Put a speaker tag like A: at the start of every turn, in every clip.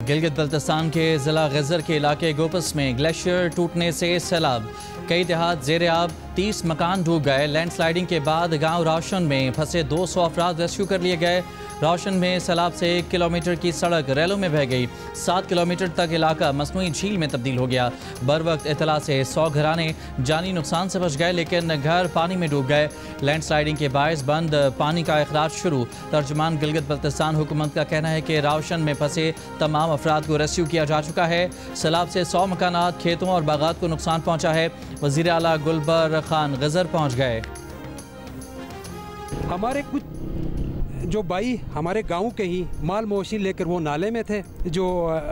A: गिलगित बल्तिस्तान के ज़िला गज़र के इलाके गोपस में ग्लेशियर टूटने से सैलाब, कई देहात ज़ेरे आब, 30 मकान डूब गए। लैंडस्लाइडिंग के बाद गांव राशन में फंसे 200 अफराद रेस्क्यू कर लिए गए। राशन में सैलाब से 1 किलोमीटर की सड़क रेलों में बह गई। 7 किलोमीटर तक इलाका मसनूई झील में तब्दील हो गया। बर वक्त इतला से 100 घराने जानी नुकसान से बच गए, लेकिन घर पानी में डूब गए। लैंडस्लाइडिंग के बायस बंद पानी का अखराज शुरू। तर्जुमान गिलगित बल्तिस्तान हुकूमत का कहना है कि राशन में फंसे तमाम अफराद को रेस्क्यू किया जा चुका है। सैलाब से 100 मकानात, खेतों और बागात को नुकसान पहुँचा है। वज़ीर आला गुलबर खान गज़र पहुँच गए।
B: हमारे कुछ जो भाई हमारे गांव के ही माल मवेशी लेकर वो नाले में थे, जो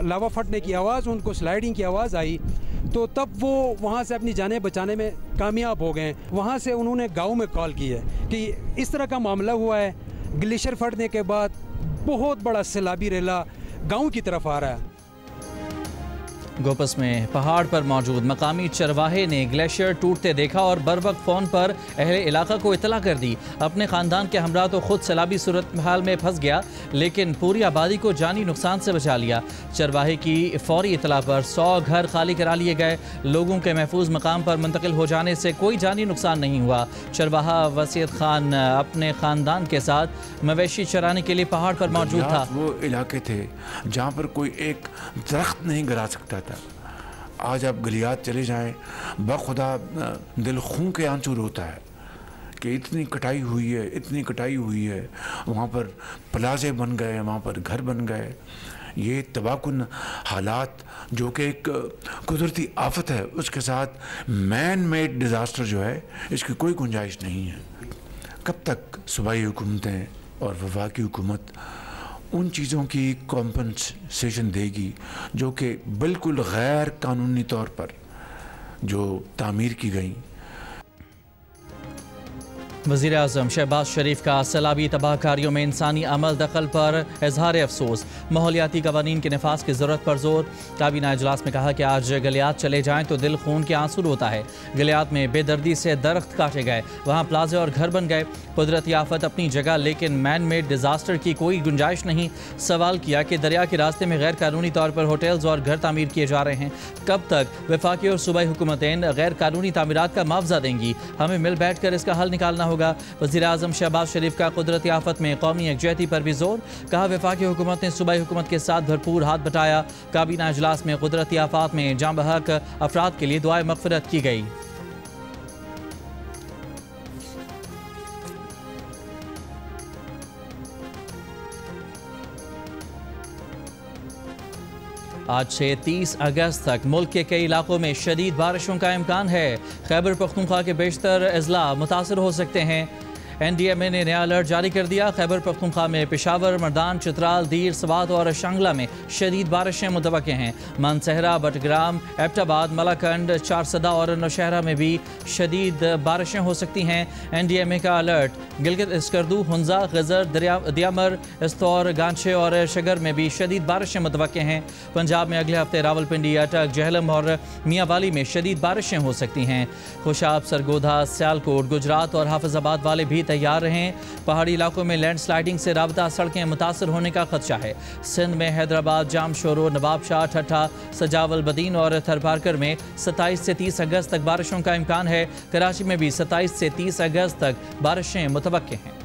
B: लावा फटने की आवाज़, उनको स्लाइडिंग की आवाज़ आई तो तब वो वहाँ से अपनी जानें बचाने में कामयाब हो गए। वहाँ से उन्होंने गांव में कॉल की है कि इस तरह का मामला हुआ है। ग्लेशियर फटने के बाद बहुत बड़ा सैलाबी रेला गांव की तरफ आ रहा है।
A: गोपस में पहाड़ पर मौजूद मकामी चरवाहे ने ग्लेशियर टूटते देखा और बर वक्त फ़ोन पर अहले इलाका को इतला कर दी। अपने ख़ानदान के हमरा तो खुद सैलाबी सूरत हाल में फंस गया, लेकिन पूरी आबादी को जानी नुकसान से बचा लिया। चरवाहे की फौरी इतला पर 100 घर खाली करा लिए गए। लोगों के महफूज मकाम पर मुंतकिल हो जाने से कोई जानी नुकसान नहीं हुआ। चरवाहा वसीयत खान अपने ख़ानदान के साथ मवेशी चराने के लिए पहाड़ पर मौजूद था।
C: वो इलाके थे जहाँ पर कोई एक दरख्त नहीं गिरा सकता था। आज आप गलियात चले जाएं, बखुदा दिल खून के आंसू रोता है कि इतनी कटाई हुई है, इतनी कटाई हुई है। वहाँ पर प्लाजे बन गए, वहाँ पर घर बन गए। ये तबाहकुन हालात जो कि एक कुदरती आफत है, उसके साथ मैन मेड डिज़ास्टर जो है, इसकी कोई गुंजाइश नहीं है। कब तक सूबाई हुकूमतें और वफाकी हुकूमत उन चीज़ों की कॉम्पनसेशन देगी जो कि बिल्कुल गैर कानूनी तौर पर जो तामीर की गई।
A: वज़ीर आज़म शहबाज शरीफ का सैलाबी तबाहकारियों में इंसानी अमल दखल पर इजहार अफसोस। माहौलियाती कवानीन के नफाज की ज़रूरत पर जोर। काबीना इजलास में कहा कि आज गलियात चले जाएँ तो दिल खून के आंसू रोता है। गलियात में बेदर्दी से दरख्त काटे गए, वहाँ प्लाजे और घर बन गए। कुदरती आफत अपनी जगह, लेकिन मैन मेड डिज़ास्टर की कोई गुंजाइश नहीं। सवाल किया कि दरिया के रास्ते में गैर कानूनी तौर पर होटल्स और घर तामीर किए जा रहे हैं। कब तक वफाकी और सूबाई हुकूमतें गैर कानूनी तामीरात का मुआवजा देंगी? हमें मिल बैठ कर इसका हल निकालना होगा। वज़ीर आज़म शहबाज शरीफ का कुदरती आफत में कौमी यकजहती पर भी जोर। कहा वफाकी हुकूमत ने सूबाई हुकूमत के साथ भरपूर हाथ बटाया। काबीना इजलास में कुदरती आफात में जाँ बहक अफराद के लिए दुआए मग़फ़िरत की गई। आज से 30 अगस्त तक मुल्क के कई इलाकों में शदीद बारिशों का इम्कान है। खैबर पख्तूनख्वा के बेशतर अजला मुतासर हो सकते हैं। NDMA ने नया अलर्ट जारी कर दिया। खैबर पख्तूनख्वा में पेशावर, मर्दान, चित्राल, दीर, सवात और शांगला में शदीद बारिशें मुतवक्के हैं। मानसहरा, बटग्राम, एबटाबाद, मलाकंड, चारसदा और नौशहरा में भी शदीद बारिशें हो सकती हैं। NDMA का अलर्ट गिलगित, स्कर्दू, हुंजा, गज़र, दियामर, इस्तौर, गांचे और शगर में भी शदीद बारिशें मुतवक्के हैं। पंजाब में अगले हफ्ते रावलपिंडी, अटक, जहलम और मियांवाली में शदीद बारिशें हो सकती हैं। खुशाब, सरगोधा, सियालकोट, गुजरात और हाफिजाबाद वाले भी तैयार रहें। पहाड़ी इलाकों में लैंडस्लाइडिंग से राबता सड़कें मुतासर होने का खदशा है। सिंध में हैदराबाद, जामशोरो, नवाबशाह, ठट्ठा, सजावल, बदीन और थरपारकर में 27 से 30 अगस्त तक बारिशों का इम्कान है। कराची में भी 27 से 30 अगस्त तक बारिशें मुतवक्के हैं।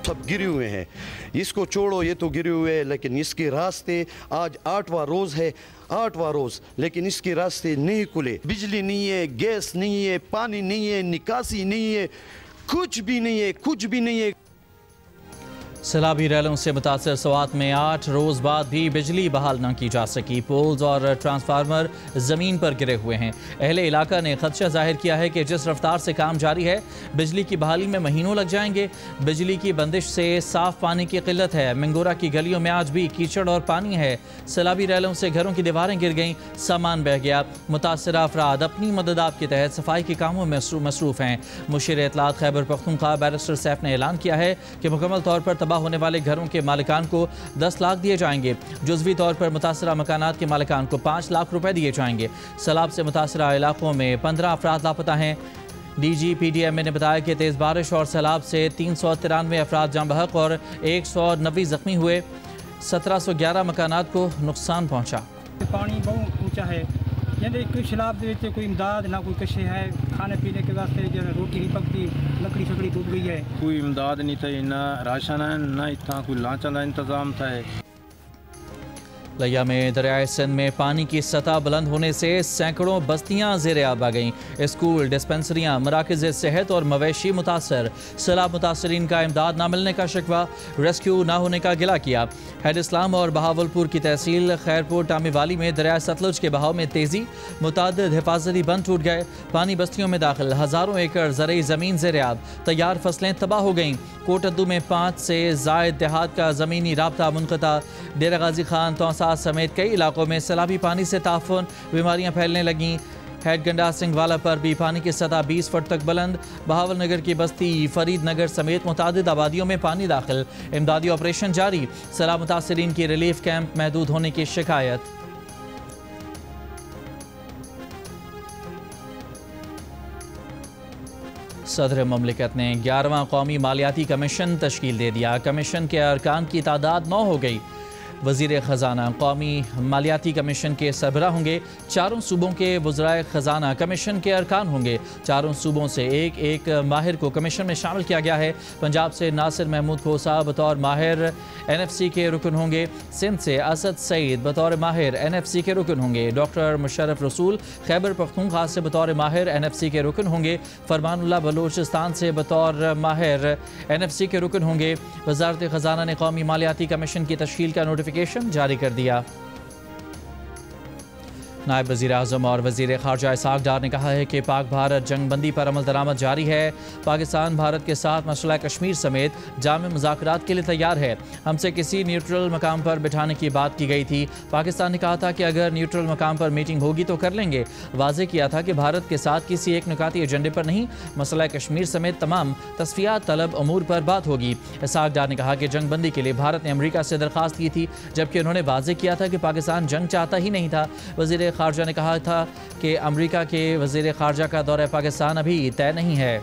D: सब गिरे हुए हैं, इसको छोड़ो, ये तो गिरे हुए हैं, लेकिन इसके रास्ते आज 8वां रोज़ है, 8वां रोज़, लेकिन इसके रास्ते नहीं खुले। बिजली नहीं है, गैस नहीं है, पानी नहीं है, निकासी नहीं है, कुछ भी नहीं है, कुछ भी नहीं है।
A: सैलाबी रैलों से मुतासर सवात में 8 रोज़ बाद भी बिजली बहाल न की जा सकी। पोल्स और ट्रांसफार्मर ज़मीन पर गिरे हुए हैं। अहले इलाका ने खदशा जाहिर किया है कि जिस रफ्तार से काम जारी है, बिजली की बहाली में महीनों लग जाएंगे। बिजली की बंदिश से साफ पानी की किल्लत है। मंगोरा की गलियों में आज भी कीचड़ और पानी है। सैलाबी रैलों से घरों की दीवारें गिर गईं, सामान बह गया। मुतासरा अफराद अपनी मदद के तहत सफाई के कामों में मसरूफ़ हैं। मुशीर इत्तलात खैबर पख्तूनख्वा बैरिस्टर सैफ ने ऐलान किया है कि मुकम्मल तौर पर तबाह होने वाले घरों के मालिकान को 10 लाख दिए जाएंगे। जुज़वी तौर पर मुतासरा मकानात के मालिकान को 5 लाख रुपए दिए जाएंगे। सैलाब से मुतासरा इलाकों में 15 अफराद लापता हैं। DGPDMA ने बताया कि तेज़ बारिश और सैलाब से 393 अफराद जाँ बहक और 190 जख्मी हुए। 1711 मकानात को नुकसान पहुँचा।
E: पानी बहुत ऊंचा है, यानी कोई सैलाब देते कोई इमदाद ना कोई कशे है, खाने पीने के वास्ते जो रोटी नहीं पकती, लकड़ी शकड़ी डूब गई है।
F: कोई इमदाद नहीं था, ना राशन है ना इतना कोई लांचा का इंतज़ाम था।
A: लिया में दरियाए सिंध में पानी की सतह बुलंद होने से सैकड़ों बस्तियां ज़ेर आब आ गईं। स्कूल, डिस्पेंसरियां, मराकज़ सेहत और मवेशी मुतासर। सैलाब मुतासरीन का इमदाद न मिलने का शिकवा, रेस्क्यू न होने का गिला किया। हैड इस्लाम और बहावलपुर की तहसील खैरपुर टामीवाली में दरिया सतलुज के बहाव में तेज़ी, मुतादिद हिफाजती बंद टूट गए। पानी बस्तियों में दाखिल, हज़ारों एकड़ ज़रई ज़मीन ज़ेर आब, तैयार फसलें तबाह हो गईं। कोटद्दू में 5 से ज़ायद देहात का ज़मीनी राब्ता मुनक़ता। डेरा गाजी खान, तौसा समेत कई इलाकों में सैलाबी पानी से ताफ़ुन, बीमारियां फैलने लगीं। हेड गंडा सिंह वाला पर भी पानी की सतह 20 फुट तक बुलंद। बहावल नगर की बस्ती फरीद नगर समेत मुतादिद आबादियों में पानी दाखिल। इमदादी ऑपरेशन जारी। सैलाब मुतासरीन की रिलीफ कैंप महदूद होने की शिकायत। सदर ममलिकत ने 11वां कौमी मालियाती कमीशन तश्कील दे दिया। कमीशन के अरकान की तादाद 9 हो गई। वज़ीर ख़जाना कौमी मालियाती कमीशन के सरबराह होंगे। चारों सूबों के वज़राए ख़जाना कमीशन के अरकान होंगे। चारों सूबों से एक एक माहिर को कमीशन में शामिल किया गया है। पंजाब से नासिर महमूद खोसा बतौर माहिर NFC के रुकन होंगे। सिंध से असद सईद बतौर माहिर NFC के रुकन होंगे। डॉक्टर मुशर्रफ रसूल खैबर पख्तूनख्वा से बतौर माहिर NFC के रुकन होंगे। फरमानुल्लाह बलूचिस्तान से बतौर माहिर NFC के रुकन होंगे। वज़ारत ख़जाना ने कौमी मालियाती कमीशन की तश्कील का नोटिफिकेशन जारी कर दिया। नायब वज़ीर आज़म और वज़ीर ख़ारजा इसहाक़ डार ने कहा है कि पाक भारत जंग बंदी पर अमल दरामद जारी है। पाकिस्तान भारत के साथ मसला कश्मीर समेत जाम मुज़ाकरात के लिए तैयार है। हमसे किसी न्यूट्रल मकाम पर बिठाने की बात की गई थी। पाकिस्तान ने कहा था कि अगर न्यूट्रल मकाम पर मीटिंग होगी तो कर लेंगे। वाज़े किया था कि भारत के साथ किसी एक नुकाती एजेंडे पर नहीं, मसला कश्मीर समेत तमाम तस्फियात तलब अमूर पर बात होगी। इसहाक़ डार ने कहा कि जंग बंदी के लिए भारत ने अमरीका से दरख्वास्त की थी, जबकि उन्होंने वाज़े किया था कि पाकिस्तान जंग चाहता ही नहीं था। वज़ीर ख़ारजा ने कहा था कि अमेरिका के वज़ीर ख़ारजा का दौरा पाकिस्तान अभी तय नहीं है।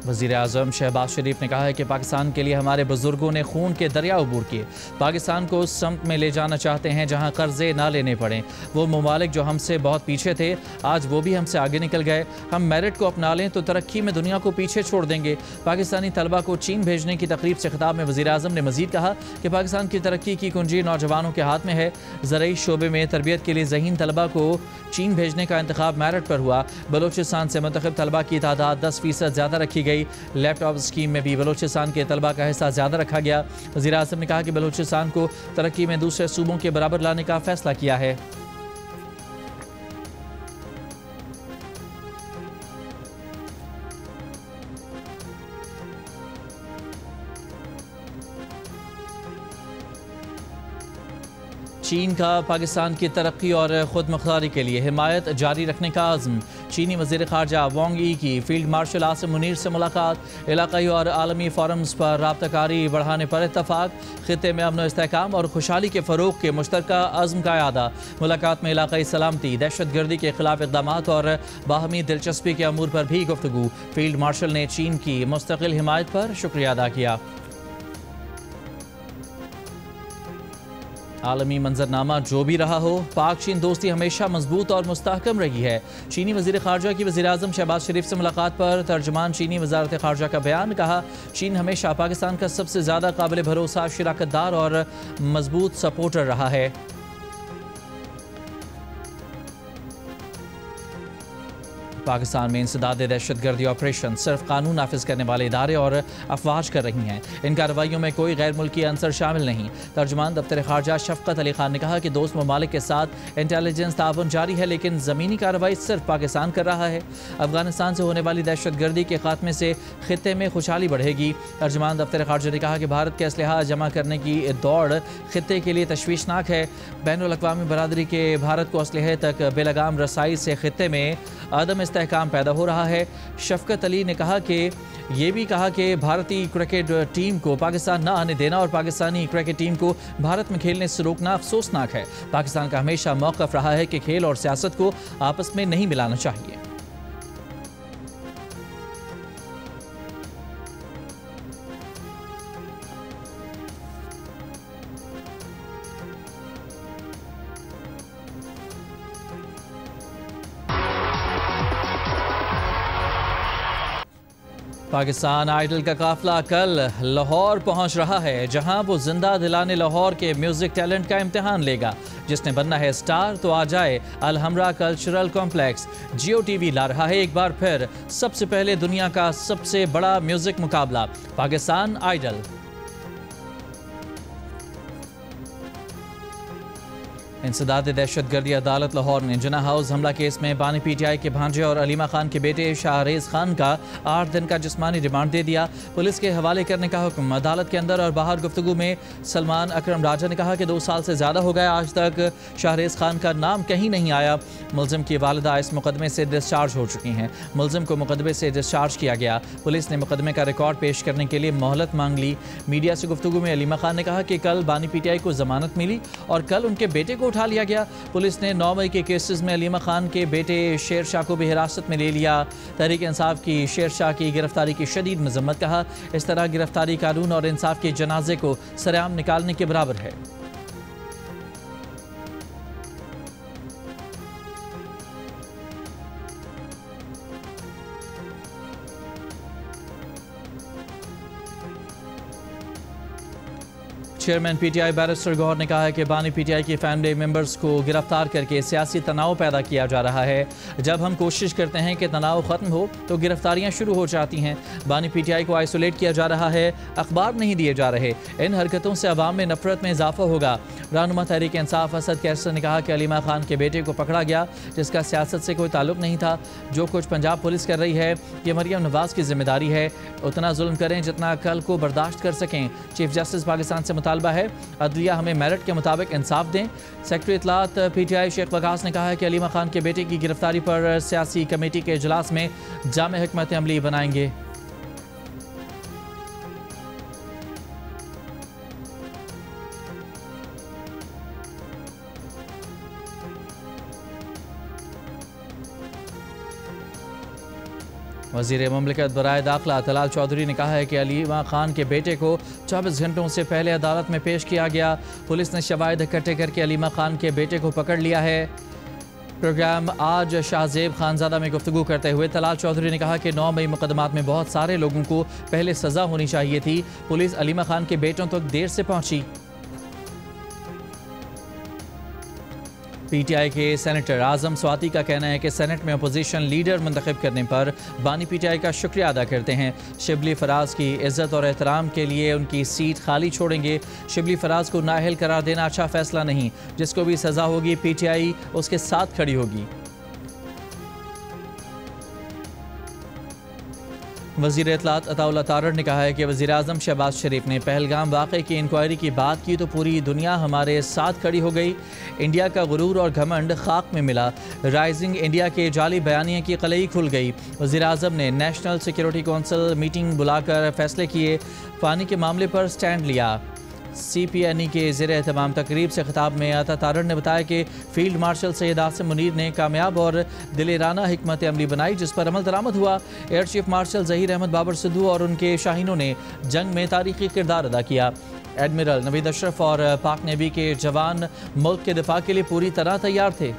A: वज़ीर आज़म शहबाज शरीफ ने कहा है कि पाकिस्तान के लिए हमारे बुज़ुर्गों ने खून के दरिया अबूर किए। पाकिस्तान को उस समत में ले जाना चाहते हैं जहां कर्जे ना लेने पड़ें। वो ममालिक जो हमसे बहुत पीछे थे, आज वो भी हमसे आगे निकल गए। हम मेरिट को अपना लें तो तरक्की में दुनिया को पीछे छोड़ देंगे। पाकिस्तानी तलबा को चीन भेजने की तकरीब से खिताब में वज़ीर आज़म ने मज़ीद कहा कि पाकिस्तान की तरक्की की कुंजी नौजवानों के हाथ में है। ज़रई शोबे में तरबियत के लिए ज़हीन तलबा को चीन भेजने का इंतखाब मेरिट पर हुआ। बलूचिस्तान से मुंतखब तलबा की तादाद 10% ज़्यादा रखी गई। लैपटॉप स्कीम में भी बलूचिस्तान के तलबा का हिस्सा ज़्यादा रखा गया। वज़ीर आज़म ने कहा कि बलूचिस्तान को तरक्की में दूसरे सूबों के बराबर लाने का फैसला किया है। चीन का पाकिस्तान की तरक्की और खुद मुख्तारी के लिए हिमायत जारी रखने का आज़म। चीनी वज़ीर ख़ारजा वांग यी की फील्ड मार्शल आसिम मुनीर से मुलाकात। इलाक़ाई और आलमी फोरम्स पर राब्ताकारी बढ़ाने पर इत्तफ़ाक़। ख़ित्ते में अमन इस्तेहकाम और खुशहाली के फ़रोग़ के मुश्तरका अज़्म का इआदा। मुलाकात में इलाक़ाई सलामती, दहशतगर्दी के ख़िलाफ़ इक़दामात और बाहमी दिलचस्पी के अमूर पर भी गुफ्तगू। फील्ड मार्शल ने चीन की मुस्तक़िल हिमायत पर शुक्रिया अदा किया। आलमी मंजरनामा जो भी रहा हो, पाक चीन दोस्ती हमेशा मजबूत और मुस्तहकम रही है। चीनी वज़ीर ख़ारजा की वज़ीर आज़म शहबाज शरीफ से मुलाकात पर तर्जुमान चीनी वज़ारत ख़ारजा का बयान। कहा, चीन हमेशा पाकिस्तान का सबसे ज़्यादा काबिल भरोसा, शिराकतदार और मजबूत सपोर्टर रहा है। पाकिस्तान में इंसदाद दहशतगर्दी ऑपरेशन सिर्फ कानून नाफिज करने वाले इदारे और अफवाज कर रही हैं। इन कार्रवाइयों में कोई गैर मुल्की अंसर शामिल नहीं। तर्जुमान दफ्तर ख़ारजा शफ़क़त अली खान ने कहा कि दोस्त ममालिक के साथ इंटेलिजेंस ताउन जारी है, लेकिन ज़मीनी कार्रवाई सिर्फ पाकिस्तान कर रहा है। अफगानिस्तान से होने वाली दहशतगर्दी के खात्मे से खित्ते में खुशहाली बढ़ेगी। तर्जुमान दफ्तर ख़ारजा ने कहा कि भारत के असलहा जमा करने की दौड़ खित्ते के लिए तशवीशनाक है। बैनुल अक़वामी बरादरी के भारत को असलहे तक बेलगाम रसाई से खित्ते में आदम इस्तेहकाम पैदा हो रहा है। शफकत अली ने कहा कि ये भी कहा कि भारतीय क्रिकेट टीम को पाकिस्तान न आने देना और पाकिस्तानी क्रिकेट टीम को भारत में खेलने से रोकना अफसोसनाक है। पाकिस्तान का हमेशा मौक़िफ़ रहा है कि खेल और सियासत को आपस में नहीं मिलाना चाहिए। पाकिस्तान आइडल का काफिला कल लाहौर पहुंच रहा है, जहां वो जिंदा दिलाने लाहौर के म्यूजिक टैलेंट का इम्तिहान लेगा। जिसने बनना है स्टार तो आ जाए अलहमरा कल्चरल कॉम्प्लेक्स। जियो टीवी ला रहा है एक बार फिर सबसे पहले दुनिया का सबसे बड़ा म्यूजिक मुकाबला, पाकिस्तान आइडल। इंसदाद दहशतगर्दी अदालत लाहौर ने जिना हाउस हमला केस में बानी पीटीआई के भांजे और अलीमा खान के बेटे शाहरेज खान का 8 दिन का जिस्मानी रिमांड दे दिया। पुलिस के हवाले करने का हुक्म। अदालत के अंदर और बाहर गुफ्तगू में सलमान अकरम राजा ने कहा कि 2 साल से ज़्यादा हो गया, आज तक शाहरेज खान का नाम कहीं नहीं आया। मुलजिम की वालिदा इस मुकदमे से डिस्चार्ज हो चुकी हैं। मुलजिम को मुकदमे से डिस्चार्ज किया गया। पुलिस ने मुकदमे का रिकॉर्ड पेश करने के लिए मोहलत मांग ली। मीडिया से गुफ्तगू में अलीमा खान ने कहा कि कल बानी पीटीआई को जमानत मिली और कल उनके बेटे को उठा लिया गया। पुलिस ने 9 मई के केसेस में अलीमा खान के बेटे शेर शाह को भी हिरासत में ले लिया। तहरीक इंसाफ की शेर शाह की गिरफ्तारी की शदीद मजम्मत। कहा इस तरह गिरफ्तारी कानून और इंसाफ के जनाजे को सरेआम निकालने के बराबर है। चेयरमैन पीटीआई बैरिस्टर गौहर ने कहा है कि बानी पीटीआई की फैमिली मेंबर्स को गिरफ्तार करके सियासी तनाव पैदा किया जा रहा है। जब हम कोशिश करते हैं कि तनाव ख़त्म हो तो गिरफ्तारियां शुरू हो जाती हैं। बानी पीटीआई को आइसोलेट किया जा रहा है, अखबार नहीं दिए जा रहे। इन हरकतों से अवाम में नफरत में इजाफा होगा। रहनुमा तहरीक इंसाफ असद कैसर ने कहा कि अलीमा खान के बेटे को पकड़ा गया जिसका सियासत से कोई ताल्लुक नहीं था। जो कुछ पंजाब पुलिस कर रही है ये मरियम नवाज की जिम्मेदारी है। उतना जुल्म करें जितना कल को बर्दाश्त कर सकें। चीफ जस्टिस पाकिस्तान से मुतालबा है अदलिया हमें मेरिट के मुताबिक इंसाफ दें। सेक्रेटरी इत्तलात पीटीआई शेख वकास ने कहा है कि अलीमा खान के बेटे की गिरफ्तारी पर सियासी कमेटी के इजलास में जामे हिकमत अमली बनाएंगे। वज़ीर ममलिकत बराए दाखिला तलाल चौधरी ने कहा है कि अलीमा खान के बेटे को 24 घंटों से पहले अदालत में पेश किया गया। पुलिस ने शवाहिद इकट्ठे करके अलीमा खान के बेटे को पकड़ लिया है। प्रोग्राम आज शाहजेब खानजादा में गुफ्तगू करते हुए तलाल चौधरी ने कहा कि 9 मई मुकदमात में बहुत सारे लोगों को पहले सज़ा होनी चाहिए थी। पुलिस अलीमा खान के बेटों तक देर से पहुंची। पीटीआई के सेनेटर आजम स्वाति का कहना है कि सेनेट में अपोजिशन लीडर मुंतखब करने पर बानी पीटीआई का शुक्रिया अदा करते हैं। शिबली फराज की इज्जत और एहतराम के लिए उनकी सीट खाली छोड़ेंगे। शिबली फराज को नाअहल करार देना अच्छा फैसला नहीं। जिसको भी सज़ा होगी पीटीआई उसके साथ खड़ी होगी। वज़ीर इत्तलात अताउल्लाह तारड़ ने कहा है कि वज़ीर आज़म शहबाज शरीफ ने पहलगाम वाक़े की इंक्वायरी की बात की तो पूरी दुनिया हमारे साथ खड़ी हो गई। इंडिया का गुरूर और घमंड खाक में मिला। राइजिंग इंडिया के जाली बयानिया की कलई खुल गई। वज़ीर आज़म ने नेशनल सिक्योरिटी कौंसिल मीटिंग बुलाकर फैसले किए। पानी के मामले पर स्टैंड लिया। CPNE के ज़ेर एहतमाम तकरीब से खिताब में अता तारड़ ने बताया कि फील्ड मार्शल सैयद आसिम मुनीर ने कामयाब और दिलेराना हिकमत अमली बनाई जिस पर अमल दरामद हुआ। Air chief marshal Zaheer Ahmed Babar Sidhu और उनके शाहीनों ने जंग में तारीखी किरदार अदा किया। एडमिरल नवीद अशरफ और पाक नेवी के जवान मुल्क के दिफा के लिए पूरी तरह तैयार थे।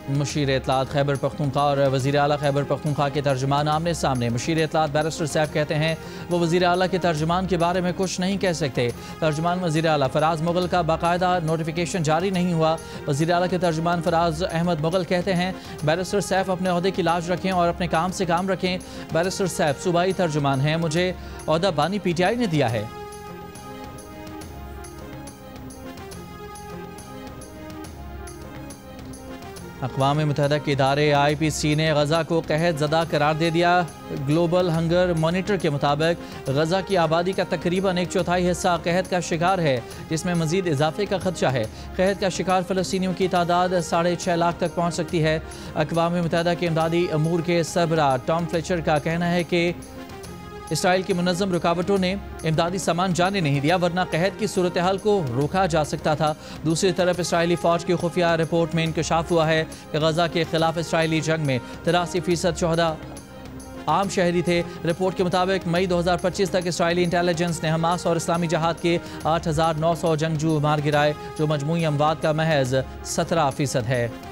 A: मुशीर इत्तलात खैबर पख्तूनख्वा और वज़ीर आला खैबर पख्तूनख्वा के तर्जुमान आमने सामने। मुशीर इत्तलात बैरिस्टर साहब कहते हैं वो वज़ीर आला के तर्जुमान के बारे में कुछ नहीं कह सकते। तर्जुमान वज़ीर आला फराज मुगल का बाकायदा नोटिफिकेशन जारी नहीं हुआ। वज़ीर आला के तर्जुमान फराज अहमद मुगल कहते हैं बैरिस्टर साहब अपने ओहदे की लाज रखें और अपने काम से काम रखें। बैरिस्टर साहब सूबाई तर्जुमान हैं, मुझे ओहदा बानी पीटीआई ने दिया है। अक़वाम मुत्तहिदा के इदारे IPC ने गज़ा को कहत ज़दा करार दे दिया। ग्लोबल हंगर मॉनिटर के मुताबिक गज़ा की आबादी का तकरीबन 1/4 हिस्सा कहत का शिकार है, जिसमें मज़ीद इजाफे का खदशा है। कहत का शिकार फ़लस्तीनियों की तादाद 6.5 लाख तक पहुँच सकती है। अक़वाम मुत्तहिदा के इमदादी अमूर के सरबराह टॉम फ्लेचर का कहना है कि इसराइल की मुनज़्ज़म रुकावटों ने इमदादी सामान जाने नहीं दिया, वरना कहत की सूरत हाल को रोका जा सकता था। दूसरी तरफ इसराइली फ़ौज की खुफिया रिपोर्ट में इंकशाफ हुआ है कि गज़ा के खिलाफ इसराइली जंग में 83% शोहदा आम शहरी थे। रिपोर्ट के मुताबिक मई 2025 तक इसराइली इंटेलिजेंस ने हमास और इस्लामी जहाद के 8,900 जंगजू मार गिराए, जो मजमूई अमवात का महज 17% है।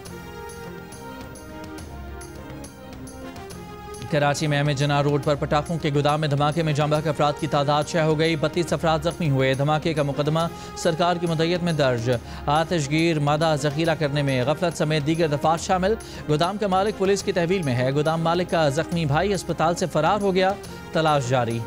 A: कराची में जना रोड पर पटाखों के गोदाम में धमाके में जाम बहक अफराद की तादाद 6 हो गई। 32 अफराद जख्मी हुए। धमाके का मुकदमा सरकार की मुद्दत में दर्ज। आतिशगीर मादा जखीरा करने में गफलत समेत दीगर दफात शामिल। गोदाम का मालिक पुलिस की तहवील में है। गोदाम मालिक का जख्मी भाई अस्पताल से फरार हो गया। तलाश जारी।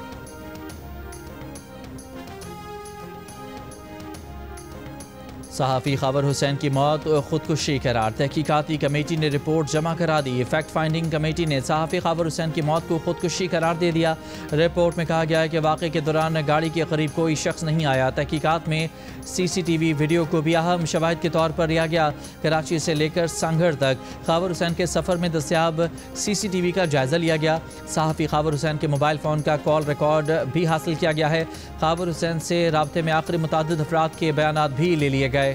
A: सहाफ़ी खबर हुसैन की मौत खुदकुशी करार। तहकीकाती कमेटी ने रिपोर्ट जमा करा दी। फैक्ट फाइंडिंग कमेटी ने सहाफ़ी खबर हुसैन की मौत को खुदकुशी करार दे दिया। रिपोर्ट में कहा गया है कि वाक़े के दौरान गाड़ी के करीब कोई शख्स नहीं आया। तहकीकात में CCTV वीडियो को भी अहम शवाहिद के तौर पर लिया गया। कराची से लेकर संघर तक खबर हुसैन के सफ़र में दस्तियाब CCTV का जायज़ा लिया गया। सहाफ़ी खबर हुसैन के मोबाइल फ़ोन का कॉल रिकॉर्ड भी हासिल किया गया है। खबर हुसैन से राब्ते में आखिरी मुतादिद अफराद के बयानात भी ले लिए गए।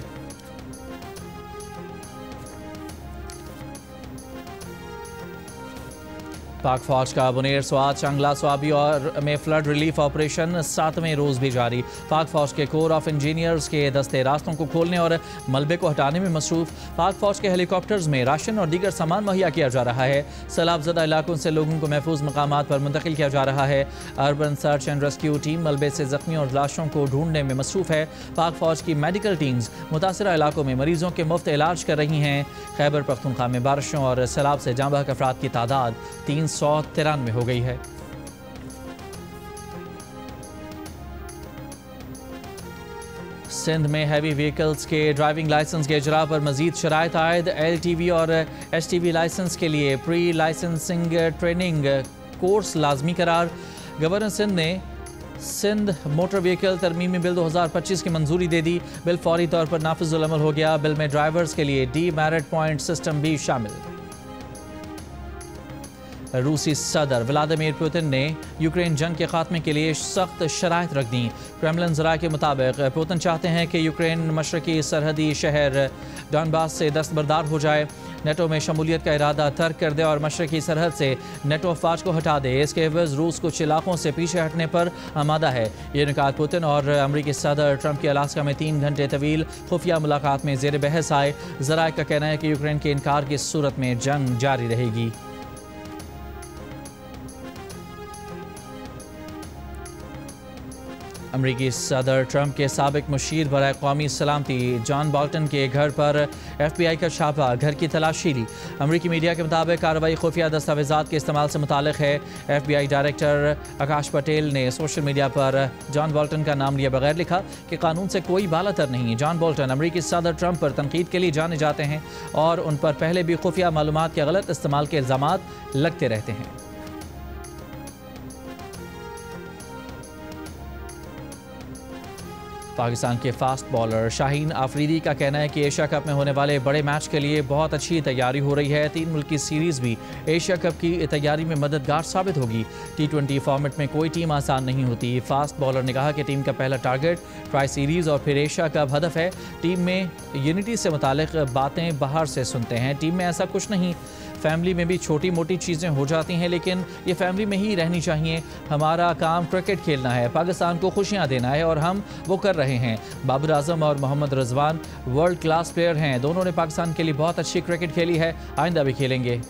A: पाक फौज का बुनेर, स्वात, शंगला, स्वाबी और में फ्लड रिलीफ ऑपरेशन 7वें रोज़ भी जारी। पाक फौज के कोर ऑफ इंजीनियर्स के दस्ते रास्तों को खोलने और मलबे को हटाने में मसरूफ़। पाक फौज के हेलीकॉप्टर्स में राशन और दीगर सामान मुहैया किया जा रहा है। सैलाबज़दा इलाकों से लोगों को महफूज मकामात पर मुंतकिल किया जा रहा है। Urban search and rescue team मलबे से ज़ख्मी और लाशों को ढूंढने में मसरूफ़ है। पाक फौज की मेडिकल टीम्स मुतासरा इलाकों में मरीजों के मुफ्त इलाज कर रही हैं। खैबर पख्तूनख्वा में बारिशों और सैलाब से जाँ बहक अफराद की तादाद 393 हो गई है। सिंध में हैवी व्हीकल्स के ड्राइविंग लाइसेंस के इजरा पर मजीद शराइत आयद। LTV और HTV लाइसेंस के लिए प्री लाइसेंसिंग ट्रेनिंग कोर्स लाजमी करार। गवर्नर सिंध ने सिंध मोटर व्हीकल तरमीमी बिल 2025 की मंजूरी दे दी। बिल फौरी तौर पर नाफिजुल अमल हो गया। बिल में ड्राइवर्स के लिए डीमेरिट पॉइंट सिस्टम भी शामिल। रूसी सदर व्लादिमीर पुतिन ने यूक्रेन जंग के खात्मे के लिए सख्त शराइत रख दी। क्रेमलिन ज़राए के मुताबिक पुतिन चाहते हैं कि यूक्रेन मशरकी सरहदी शहर डॉनबास से दस्तबरदार हो जाए, नेटो में शमूलियत का इरादा तर्क कर दे और मशरकी सरहद से नेटो अफवाज को हटा दे। इसके एवज़ रूस कुछ इलाकों से पीछे हटने पर आमादा है। ये निकात पुतिन और अमरीकी सदर ट्रंप की अलास्का में 3 घंटे तवील खुफिया मुलाकात में ज़ेर बहस आए। ज़राए का कहना है कि यूक्रेन के इनकार की सूरत में जंग जारी रहेगी। अमरीकी सदर ट्रंप के साबिक मुशीर बराए कौमी सलामती जॉन बोल्टन के घर पर FBI का छापा, घर की तलाशी ली। अमरीकी मीडिया के मुताबिक कार्रवाई खुफिया दस्तावेज़ात के इस्तेमाल से मुताल्लिक़ है। FBI डायरेक्टर आकाश पटेल ने सोशल मीडिया पर जॉन बोल्टन का नाम लिए बगैर लिखा कि कानून से कोई बालातर नहीं। जॉन बोल्टन अमरीकी सदर ट्रंप पर तनकीद के लिए जाने जाते हैं और उन पर पहले भी खुफिया मालूमात के गलत इस्तेमाल के इल्ज़ामात लगते रहते हैं। पाकिस्तान के फास्ट बॉलर शाहीन आफरीदी का कहना है कि एशिया कप में होने वाले बड़े मैच के लिए बहुत अच्छी तैयारी हो रही है। 3 मुल्की सीरीज़ भी एशिया कप की तैयारी में मददगार साबित होगी। T20 फॉर्मेट में कोई टीम आसान नहीं होती। फास्ट बॉलर ने कहा कि टीम का पहला टारगेट ट्राई सीरीज़ और फिर एशिया कप हदफ है। टीम में यूनिटी से मुतालिक बातें बाहर से सुनते हैं। टीम में ऐसा कुछ नहीं, फैमिली में भी छोटी मोटी चीज़ें हो जाती हैं, लेकिन ये फैमिली में ही रहनी चाहिए। हमारा काम क्रिकेट खेलना है, पाकिस्तान को खुशियाँ देना है और हम वो कर रहे हैं। बाबर आजम और Mohammad Rizwan world class player हैं। दोनों ने पाकिस्तान के लिए बहुत अच्छी क्रिकेट खेली है, आइंदा भी खेलेंगे।